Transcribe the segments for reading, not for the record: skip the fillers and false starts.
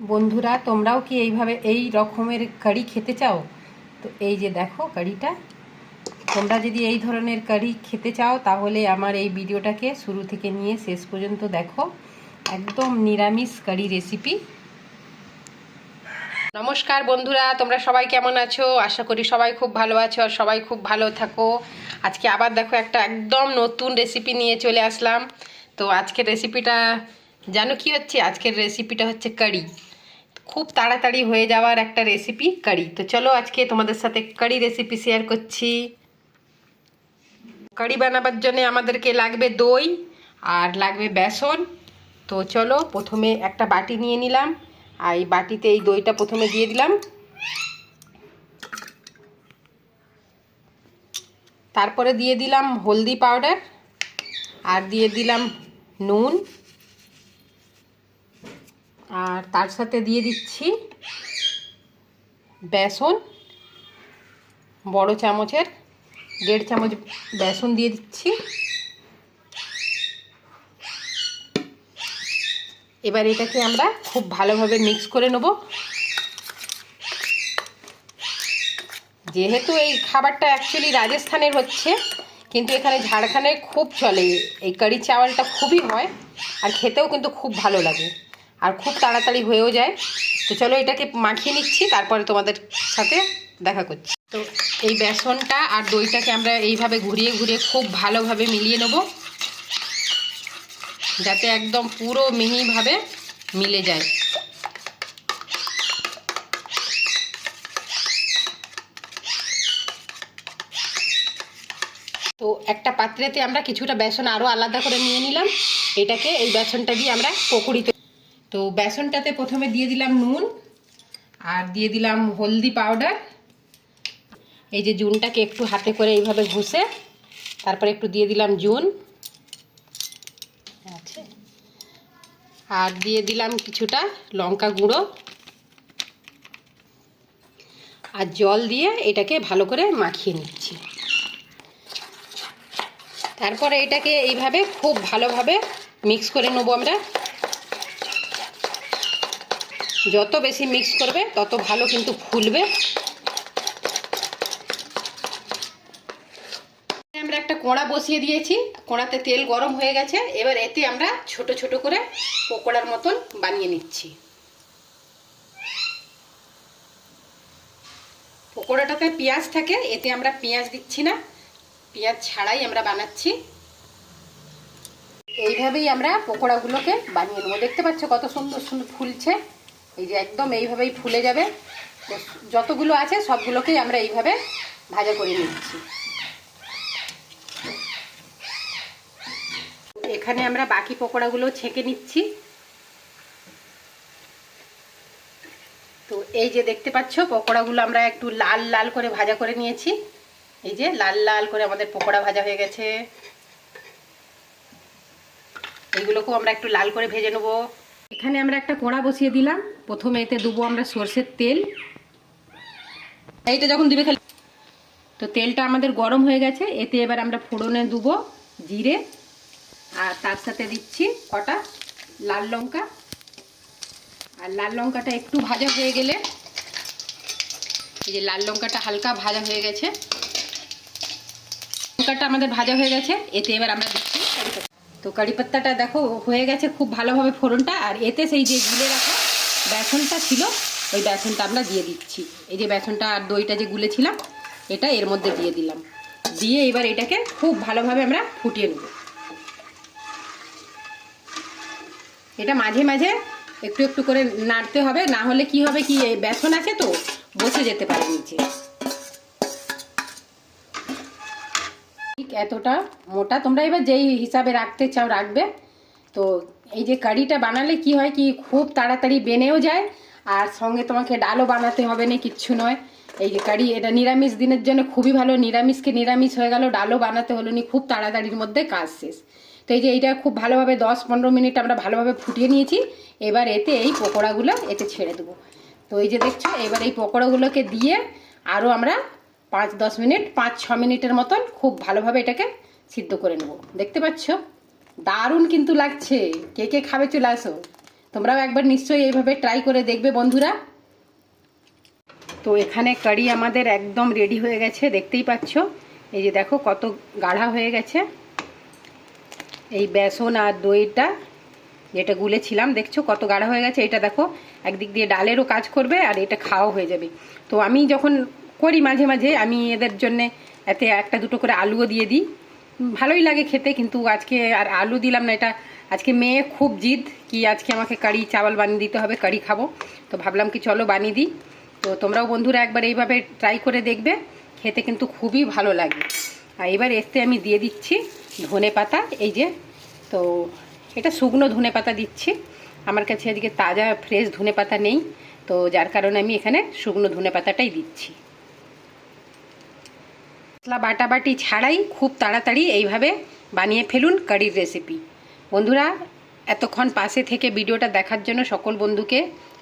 বন্ধুরা, তোমরাও কি এইভাবে এই রকমের কারি খেতে চাও? তো এই যে দেখো কারিটা, তোমরা যদি এই ধরনের কারি খেতে চাও তাহলে আমার এই ভিডিওটাকে শুরু থেকে নিয়ে শেষ পর্যন্ত দেখো। একদম নিরামিষ কারি রেসিপি। নমস্কার বন্ধুরা, তোমরা সবাই কেমন আছো? আশা করি সবাই খুব ভালো আছো আর সবাই খুব ভালো থাকো। আজকে আবার দেখো একটা একদম নতুন রেসিপি নিয়ে চলে আসলাম। তো আজকের রেসিপিটা জানো কি হচ্ছে? আজকের রেসিপিটা হচ্ছে কারি। খুব তাড়াতাড়ি হয়ে যাওয়ার একটা রেসিপি কারি। তো চলো আজকে তোমাদের সাথে কারি রেসিপি শেয়ার করছি। কারি বানাবার জন্য আমাদেরকে লাগবে দই আর লাগবে বেসন। তো চলো প্রথমে একটা বাটি নিয়ে নিলাম, আর এই বাটিতে এই দইটা প্রথমে দিয়ে দিলাম। তারপরে দিয়ে দিলাম হলদি পাউডার, আর দিয়ে দিলাম নুন, আর তার সাথে দিয়ে দিচ্ছি বেসন। বড় চামচের 1.5 চামচ বেসন দিয়ে দিচ্ছি। এবার এটাকে আমরা খুব ভালোভাবে মিক্স করে নেব। যেহেতু এই খাবারটা অ্যাকচুয়ালি রাজস্থানের হচ্ছে, কিন্তু এখানে ঝাড়খণ্ডে খুব চলে। এই কারি চাওয়ালটা খুবই হয়, আর খেতেও কিন্তু খুব ভালো লাগে, আর খুব তাড়াতাড়ি হয়েও যায়। তো চলো এটাকে মাখিয়ে নিচ্ছি, তারপরে তোমাদের সাথে দেখা করছি। তো এই বেসনটা আর দইটাকে আমরা এইভাবে ঘুরিয়ে ঘুরিয়ে খুব ভালোভাবে মিলিয়ে নেব, যাতে একদম পুরো মিহিভাবে মিলে যায়। তো একটা পাত্রেতে আমরা কিছুটা বেসন আরও আলাদা করে নিয়ে নিলাম। এটাকে এই বেসনটা দিয়ে আমরা পকোড়িতে, তো বেসনটাতে প্রথমে দিয়ে দিলাম নুন, আর দিয়ে দিলাম হলদি পাউডার। এই যে জুনটাকে একটু হাতে করে এইভাবে ঘষে তারপরে একটু দিয়ে দিলাম জুন, আছে, আর দিয়ে দিলাম কিছুটা লঙ্কা গুঁড়ো, আর জল দিয়ে এটাকে ভালো করে মাখিয়ে নিচ্ছি। তারপরে এটাকে এইভাবে খুব ভালোভাবে মিক্স করে নেব আমরা। যত বেশি মিক্স করবে তত ভালো কিন্তু ফুলবে। আমরা একটা কড়া বসিয়ে দিয়েছি, কড়াতে তেল গরম হয়ে গেছে। এবার এতে আমরা ছোট ছোট করে পকোড়ার মতন বানিয়ে নিচ্ছি। পকোড়াটাতে পেঁয়াজ থাকে, এতে আমরা পেঁয়াজ দিচ্ছি না, পেঁয়াজ ছাড়াই আমরা বানাচ্ছি। এইভাবেই আমরা পকোড়াগুলোকে বানিয়ে নেবো। দেখতে পাচ্ছ কত সুন্দর সুন্দর ফুলছে। এই যে একদম এইভাবেই ফুলে যাবে। তো যতগুলো আছে সবগুলোকেই আমরা এইভাবে ভাজা করে নিচ্ছি। এখানে আমরা বাকি পকোড়াগুলো ছেঁকে নিচ্ছি। তো এই যে দেখতে পাচ্ছ পকোড়াগুলো আমরা একটু লাল লাল করে ভাজা করে নিয়েছি। এই যে লাল লাল করে আমাদের পকোড়া ভাজা হয়ে গেছে। এইগুলোকেও আমরা একটু লাল করে ভেজে নেব। এখানে আমরা একটা কড়া বসিয়ে দিলাম। প্রথমে এতে দেবো আমরা সরষের তেল। এইটা যখন দিবে খালি, তো তেলটা আমাদের গরম হয়ে গেছে। এতে এবার আমরা ফোড়নে দেবো জিরে, আর তার সাথে দিচ্ছি কটা লাল লঙ্কা। আর লাল লঙ্কাটা একটু ভাজা হয়ে গেলে, এই যে লাল লঙ্কাটা হালকা ভাজা হয়ে গেছে, লঙ্কাটা আমাদের ভাজা হয়ে গেছে। এতে এবার আমরা দিচ্ছি কারি পাতা। তো কারি পাতাটা দেখো হয়ে গেছে খুব ভালোভাবে ফোড়নটা। আর এতে সেই যে গুলে রাখা বেসনটা ছিল, ওই বেসনটা আমরা দিয়ে দিচ্ছি। এই যে বেসনটা আর দইটা যে গুলেছিলাম এটা এর মধ্যে দিয়ে দিলাম। দিয়ে এবার এটাকে খুব ভালোভাবে আমরা ফুটিয়ে নেব। এটা মাঝে মাঝে একটু একটু করে নাড়তে হবে, না হলে কি হবে, কি বেসন আছে তো বসে যেতে পারে নিচে। ঠিক এতটা মোটা তোমরা এবার যেই হিসাবে রাখতে চাও রাখবে। তো এই যে কারিটা বানালে কি হয়, কি খুব তাড়াতাড়ি বেনেও যায়, আর সঙ্গে তোমাকে ডালও বানাতে হবে না, কিচ্ছু নয়। এই যে কারি, এটা নিরামিষ দিনের জন্য খুবই ভালো। নিরামিষকে নিরামিষ হয়ে গেল, ডালও বানাতে হলো না, খুব তাড়াতাড়ির মধ্যে কাজ শেষ। তো এই যে এইটা খুব ভালোভাবে 10-15 মিনিট আমরা ভালোভাবে ফুটিয়ে নিয়েছি। এবার এতে এই পকোড়াগুলো এতে ছেড়ে দেবো। তো এই যে দেখছো, এবার এই পকোড়াগুলোকে দিয়ে আরও আমরা 5-10 মিনিট, 5-6 মিনিটের মতন খুব ভালোভাবে এটাকে সিদ্ধ করে নেব। দেখতে পাচ্ছ দারুণ কিন্তু লাগছে। কে কে খাবে চলে আসো। তোমরাও একবার নিশ্চয়ই এইভাবে ট্রাই করে দেখবে বন্ধুরা। তো এখানে কারি আমাদের একদম রেডি হয়ে গেছে, দেখতেই পাচ্ছ। এই যে দেখো কত গাঢ়া হয়ে গেছে। এই বেসন আর দইটা যেটা গুলেছিলাম দেখছো কত গাঢ়া হয়ে গেছে। এটা দেখো একদিক দিয়ে ডালেরও কাজ করবে আর এটা খাওয়া হয়ে যাবে। তো আমি যখন করি মাঝে মাঝে আমি এদের জন্যে এতে একটা দুটো করে আলুও দিয়ে দিই, ভালোই লাগে খেতে। কিন্তু আজকে আর আলু দিলাম না, এটা আজকে মেয়ে খুব জিদ কি আজকে আমাকে কারি চাওয়াল বানিয়ে দিতে হবে, কারি খাবো। তো ভাবলাম কি চলো বানিয়ে দিই। তো তোমরাও বন্ধুরা একবার এইভাবে ট্রাই করে দেখবে, খেতে কিন্তু খুবই ভালো লাগে। আর এবার এতে আমি দিয়ে দিচ্ছি ধনে পাতা। এই যে, তো এটা শুকনো ধনে পাতা দিচ্ছি, আমার কাছে আজকে তাজা ফ্রেশ ধনে পাতা নেই, তো যার কারণে আমি এখানে শুকনো ধনে পাতাটাই দিচ্ছি। মশলা বাটাবাটি ছাড়াই খুব তাড়াতাড়ি এইভাবে বানিয়ে ফেলুন কারির রেসিপি। বন্ধুরা এতক্ষণ পাশে থেকে ভিডিওটা দেখার জন্য সকল বন্ধুকে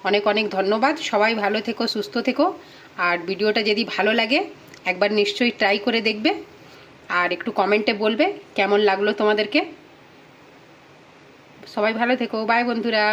অনেক অনেক ধন্যবাদ। সবাই ভালো থেকো, সুস্থ থেকো। আর ভিডিওটা যদি ভালো লাগে একবার নিশ্চয়ই ট্রাই করে দেখবে আর একটু কমেন্টে বলবে কেমন লাগলো তোমাদেরকে। সবাই ভালো থেকো, বাই বন্ধুরা।